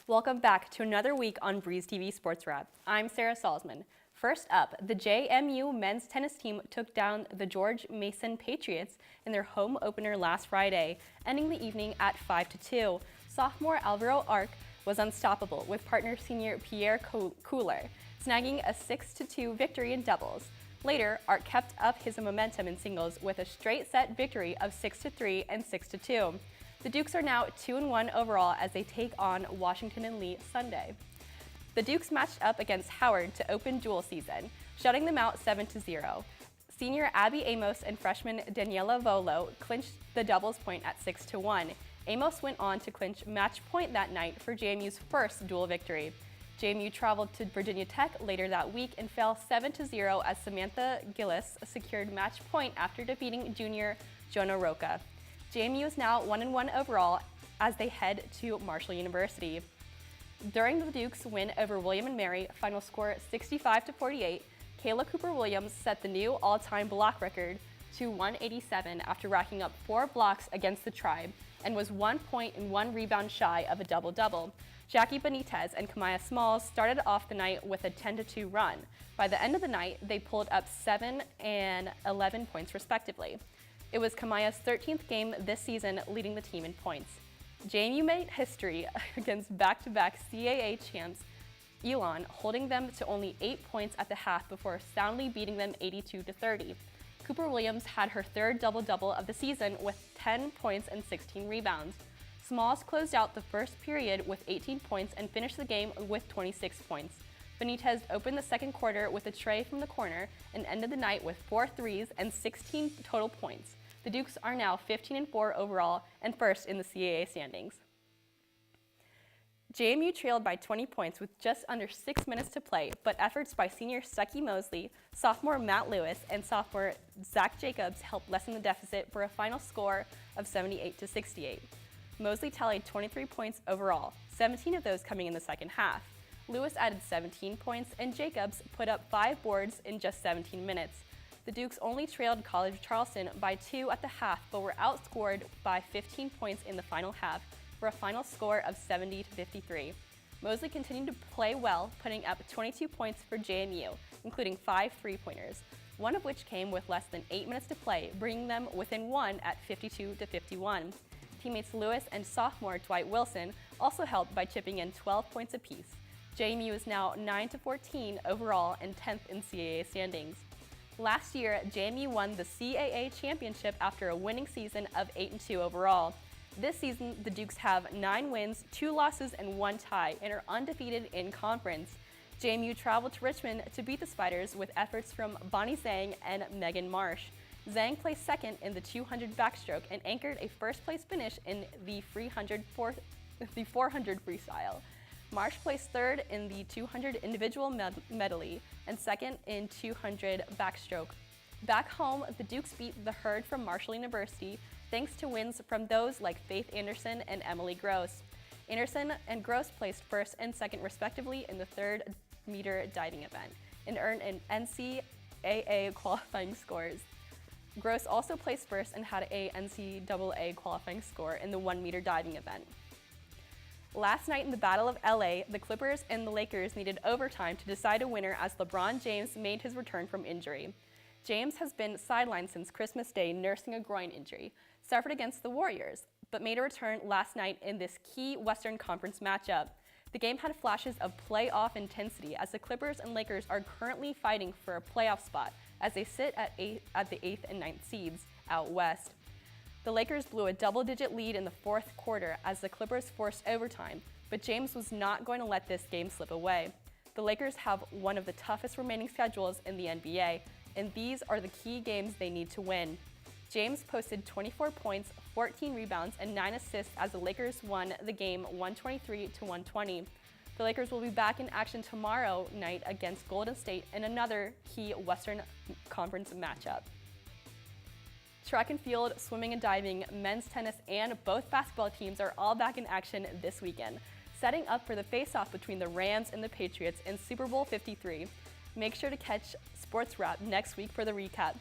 Welcome back to another week on Breeze TV Sports Wrap. I'm Sarah Salzman. First up, the JMU men's tennis team took down the George Mason Patriots in their home opener last Friday, ending the evening at 5-2. Sophomore Alvaro Arc was unstoppable, with partner senior Pierre Couler snagging a 6-2 victory in doubles. Later, Arc kept up his momentum in singles with a straight set victory of 6-3 and 6-2. The Dukes are now 2-1 overall as they take on Washington and Lee Sunday. The Dukes matched up against Howard to open dual season, shutting them out 7-0. Senior Abby Amos and freshman Daniela Volo clinched the doubles point at 6-1. Amos went on to clinch match point that night for JMU's first dual victory. JMU traveled to Virginia Tech later that week and fell 7-0 as Samantha Gillis secured match point after defeating junior Jonah Roca. JMU is now 1-1 overall as they head to Marshall University. During the Dukes' win over William & Mary, final score 65-48, Kayla Cooper-Williams set the new all-time block record to 187 after racking up 4 blocks against the Tribe and was 1 point and 1 rebound shy of a double-double. Jackie Benitez and Kamaya Smalls started off the night with a 10-2 run. By the end of the night, they pulled up 7 and 11 points respectively. It was Kamaya's 13th game this season, leading the team in points. JMU made history against back-to-back CAA champs Elon, holding them to only 8 points at the half before soundly beating them 82-30. Cooper-Williams had her third double-double of the season with 10 points and 16 rebounds. Smalls closed out the first period with 18 points and finished the game with 26 points. Benitez opened the second quarter with a tray from the corner and ended the night with 4 threes and 16 total points. The Dukes are now 15-4 overall and first in the CAA standings. JMU trailed by 20 points with just under 6 minutes to play, but efforts by senior Stuckey Mosley, sophomore Matt Lewis, and sophomore Zach Jacobs helped lessen the deficit for a final score of 78-68. Mosley tallied 23 points overall, 17 of those coming in the second half. Lewis added 17 points, and Jacobs put up 5 boards in just 17 minutes. The Dukes only trailed College Charleston by 2 at the half, but were outscored by 15 points in the final half for a final score of 70-53. Mosley continued to play well, putting up 22 points for JMU, including 5 three-pointers, one of which came with less than 8 minutes to play, bringing them within 1 at 52-51. Teammates Lewis and sophomore Dwight Wilson also helped by chipping in 12 points apiece. JMU is now 9-14 overall and 10th in CAA standings. Last year, JMU won the CAA championship after a winning season of 8-2 overall. This season, the Dukes have 9 wins, 2 losses, and 1 tie, and are undefeated in conference. JMU traveled to Richmond to beat the Spiders with efforts from Bonnie Zhang and Megan Marsh. Zhang placed second in the 200 backstroke and anchored a first-place finish in the 400 freestyle. Marsh placed third in the 200 individual medley and second in 200 backstroke. Back home, the Dukes beat the Herd from Marshall University thanks to wins from those like Faith Anderson and Emily Gross. Anderson and Gross placed first and second respectively in the 100-meter diving event and earned an NCAA qualifying scores. Gross also placed first and had a NCAA qualifying score in the 1-meter diving event. Last night in the Battle of LA, the Clippers and the Lakers needed overtime to decide a winner as LeBron James made his return from injury. James has been sidelined since Christmas Day nursing a groin injury, suffered against the Warriors, but made a return last night in this key Western Conference matchup. The game had flashes of playoff intensity as the Clippers and Lakers are currently fighting for a playoff spot as they sit at the 8th and 9th seeds out west. The Lakers blew a double-digit lead in the fourth quarter as the Clippers forced overtime, but James was not going to let this game slip away. The Lakers have one of the toughest remaining schedules in the NBA, and these are the key games they need to win. James posted 24 points, 14 rebounds, and 9 assists as the Lakers won the game 123-120. The Lakers will be back in action tomorrow night against Golden State in another key Western Conference matchup. Track and field, swimming and diving, men's tennis, and both basketball teams are all back in action this weekend, setting up for the face-off between the Rams and the Patriots in Super Bowl 53. Make sure to catch Sports Wrap next week for the recap.